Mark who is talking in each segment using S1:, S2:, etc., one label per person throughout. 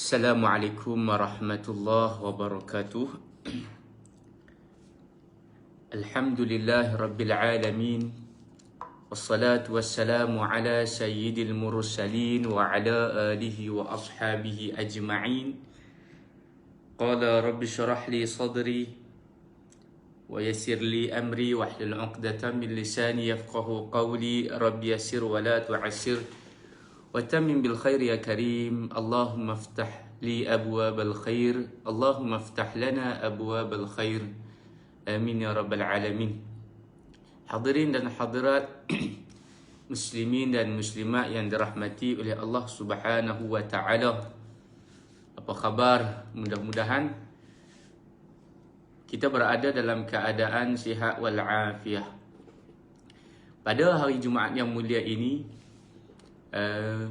S1: Assalamualaikum warahmatullahi wabarakatuh. Alhamdulillahi rabbil alamin. Wassalatu wassalamu ala sayyidil mursalin wa ala alihi wa ashabihi ajma'in. Qala rabbi syrah li sadri wa yassir li amri wahlul 'uqdatam min lisani yafqahu qawli. Rabbi yassir wa la tu'assir وتمم بالخير يا كريم. اللهم افتح لي أبواب الخير. اللهم افتح لنا أبواب الخير. آمين يا رب العالمين. Hadirin dan hadirat muslimin dan muslimat yang dirahmati oleh Allah Subhanahu wa taala. Apa khabar? Mudah-mudahan kita berada dalam keadaan sihat wal afiah. Pada hari Jumaat yang mulia ini,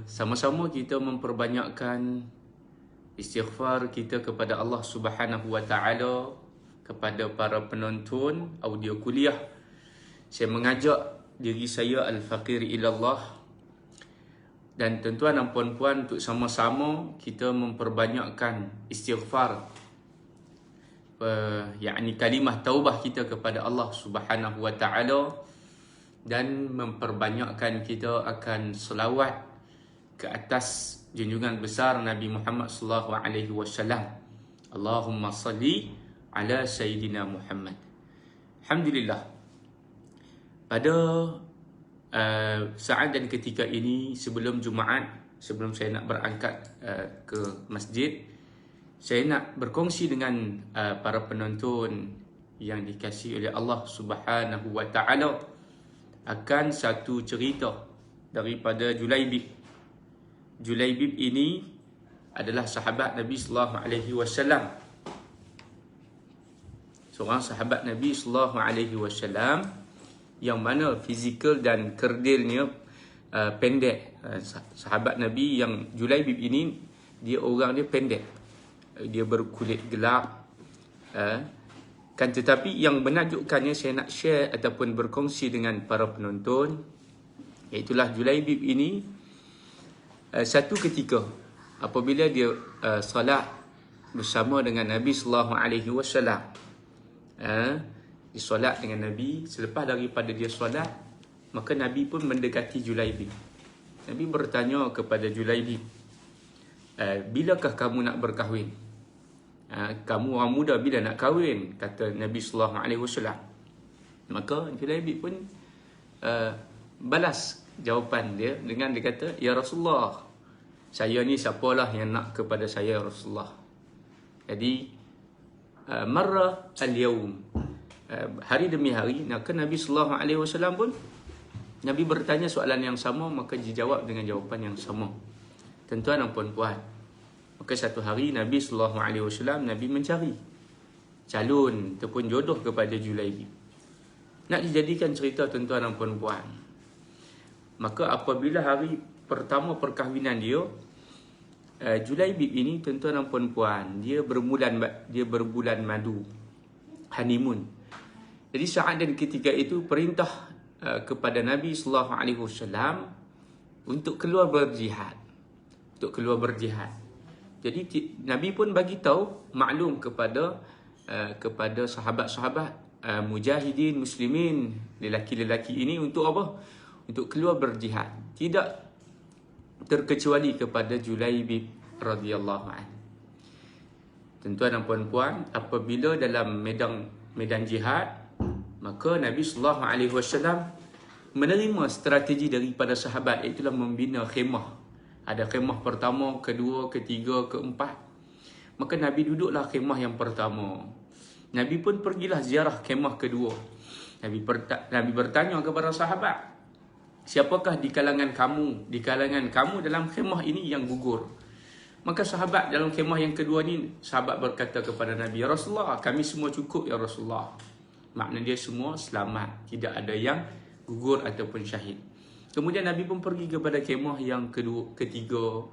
S1: sama-sama kita memperbanyakkan istighfar kita kepada Allah Subhanahu wa taala. Kepada para penonton audio kuliah, saya mengajak diri saya Al-Faqir ilallah dan tuan-tuan dan puan-puan untuk sama-sama kita memperbanyakkan istighfar, yakni kalimah taubah kita kepada Allah Subhanahu wa taala, dan memperbanyakkan kita akan selawat ke atas junjungan besar Nabi Muhammad sallallahu alaihi wasallam. Allahumma salli ala sayyidina Muhammad. Alhamdulillah. Pada saat dan ketika ini sebelum Jumaat, sebelum saya nak berangkat ke masjid, saya nak berkongsi dengan para penonton yang dikasihi oleh Allah Subhanahu wa taala akan satu cerita daripada Julaibib. Julaibib ini adalah sahabat Nabi sallallahu alaihi wasallam. Seorang sahabat Nabi sallallahu alaihi wasallam yang mana fizikal dan kerdilnya pendek. Sahabat Nabi yang Julaibib ini, dia orang dia pendek. Dia berkulit gelap. Kan tetapi yang menakjubkannya saya nak share ataupun berkongsi dengan para penonton, iaitulah Julaibib ini satu ketika apabila dia salat bersama dengan Nabi sallallahu alaihi wasallam. Dia solat dengan Nabi. Selepas daripada dia solat, maka Nabi pun mendekati Julaibib. Nabi bertanya kepada Julaibib, bilakah kamu nak berkahwin? Kamu orang muda, bila nak kahwin? Kata Nabi sallallahu alaihi wasallam. Maka Julaibib pun balas jawapan dia dengan dia kata, ya Rasulullah, saya ni siapalah yang nak kepada saya, ya Rasulullah. Jadi marra al-yawm, hari demi hari, maka Nabi sallallahu alaihi wasallam pun Nabi bertanya soalan yang sama, maka dijawab dengan jawapan yang sama. Tuan-tuan dan puan-puan, maka satu hari Nabi sallallahu alaihi wasallam, Nabi mencari calon ataupun jodoh kepada Julaibib. Nak dijadikan cerita tuan-tuan dan puan-puan. Maka apabila hari pertama perkahwinan dia, Julaibib ini tuan-tuan dan puan-puan, dia berbulan madu, honeymoon. Jadi saat dan ketika itu perintah kepada Nabi sallallahu alaihi wasallam untuk keluar berjihad. Jadi Nabi pun bagi tahu, maklum kepada sahabat-sahabat mujahidin muslimin, lelaki-lelaki ini untuk apa? Untuk keluar berjihad. Tidak terkecuali kepada Julaibib radhiyallahu anhu. Tuan-tuan dan puan-puan, apabila dalam medan jihad, maka Nabi sallallahu alaihi wasallam menerima strategi daripada sahabat, itulah membina khemah. Ada khemah pertama, kedua, ketiga, keempat. Maka Nabi duduklah khemah yang pertama. Nabi pun pergilah ziarah khemah kedua. Nabi bertanya kepada sahabat, siapakah di kalangan kamu dalam khemah ini yang gugur? Maka sahabat dalam khemah yang kedua ni, sahabat berkata kepada Nabi, ya Rasulullah, kami semua cukup ya Rasulullah. Maknanya dia semua selamat, tidak ada yang gugur ataupun syahid. Kemudian Nabi pun pergi kepada khemah yang ketiga.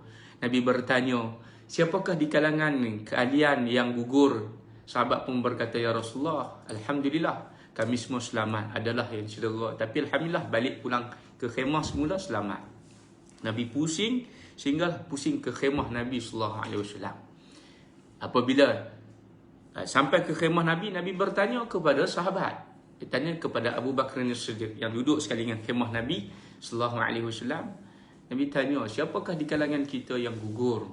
S1: Nabi bertanya, siapakah di kalangan kalian yang gugur? Sahabat pun berkata, ya Rasulullah, alhamdulillah, kami semua selamat. Adalah yang cedera, tapi alhamdulillah balik pulang ke khemah semula selamat. Nabi pusing sehingga pusing ke khemah Nabi sallallahu alaihi wasallam. Apabila sampai ke khemah Nabi, Nabi bertanya kepada sahabat. Dia tanya kepada Abu Bakar As-Siddiq yang duduk sekali dengan khemah Nabi sallallahu alaihi wasallam. Nabi tanya, siapakah di kalangan kita yang gugur?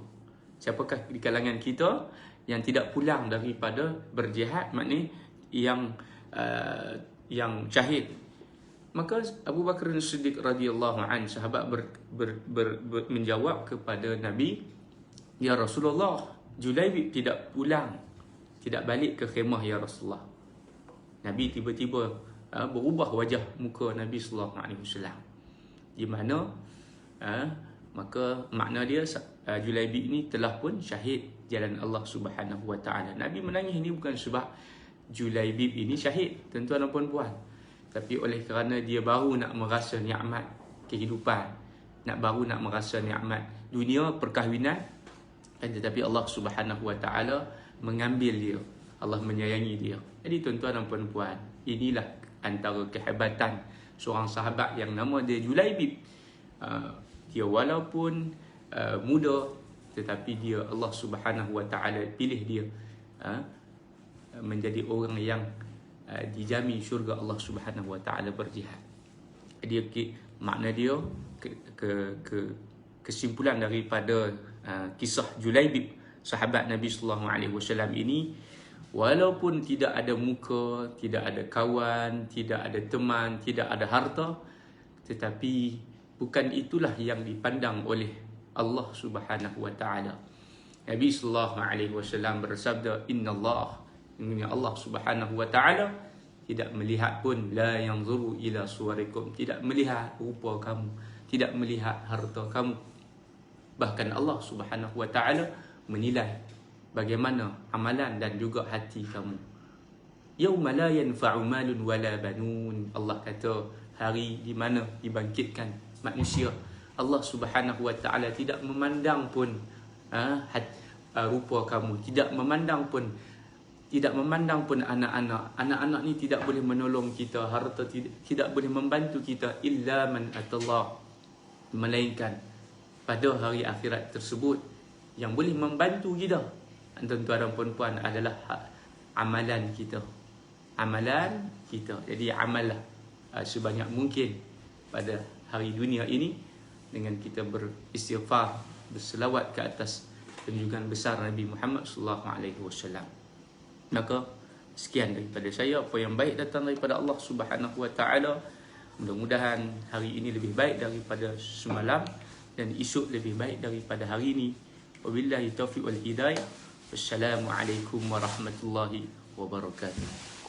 S1: Siapakah di kalangan kita yang tidak pulang daripada berjihad, maknanya yang syahid? Maka Abu Bakar As-Siddiq radhiyallahu anhu, sahabat menjawab kepada Nabi, ya Rasulullah, Julaibib tidak pulang, tidak balik ke khemah ya Rasulullah. Nabi tiba-tiba berubah wajah muka Nabi sallallahu alaihi wasallam. Di mana maka makna dia Julaibib ini telah pun syahid jalan Allah Subhanahu wa taala. Nabi menangis ini bukan sebab Julaibib ini syahid, tuan-tuan dan puan-puan, tapi oleh kerana dia baru nak merasa nikmat kehidupan, baru nak merasa nikmat dunia, perkahwinan, tetapi Allah Subhanahu wa taala mengambil dia, Allah menyayangi dia. Jadi tuan-tuan dan puan-puan, inilah antara kehebatan seorang sahabat yang nama dia Julaibib. Dia walaupun muda, tetapi dia Allah Subhanahu wa taala pilih dia menjadi orang yang dijamin syurga Allah Subhanahu wa taala berjihad. Dia makna dia kesimpulan daripada kisah Julaibib, sahabat Nabi sallallahu alaihi wasallam ini, walaupun tidak ada muka, tidak ada kawan, tidak ada teman, tidak ada harta, tetapi bukan itulah yang dipandang oleh Allah Subhanahu wa taala. Nabi sallallahu alaihi wasallam bersabda, "Innallah", Allah Subhanahu wa taala tidak melihat pun, la yanzuru ila suwarikum, tidak melihat rupa kamu, tidak melihat harta kamu. Bahkan Allah Subhanahu wa taala menilai bagaimana amalan dan juga hati kamu. Yauma la yanfa'u malun wala banun, Allah kata hari di mana dibangkitkan manusia, Allah Subhanahu wa taala tidak memandang pun rupa kamu, tidak memandang pun anak-anak. Anak-anak ni tidak boleh menolong kita, harta tidak boleh membantu kita, illa man atallah, melainkan pada hari akhirat tersebut yang boleh membantu kita, tuan-tuan dan puan-puan, adalah amalan kita. Jadi amallah sebanyak mungkin pada hari dunia ini dengan kita beristighfar, berselawat ke atas junjungan besar Nabi Muhammad sallallahu alaihi wasallam. Maka sekian daripada saya, apa yang baik datang daripada Allah Subhanahu wa taala. Mudah-mudahan hari ini lebih baik daripada semalam dan esok lebih baik daripada hari ini. Wabillahi taufiq wal hidayah. Wassalamualaikum warahmatullahi wabarakatuh.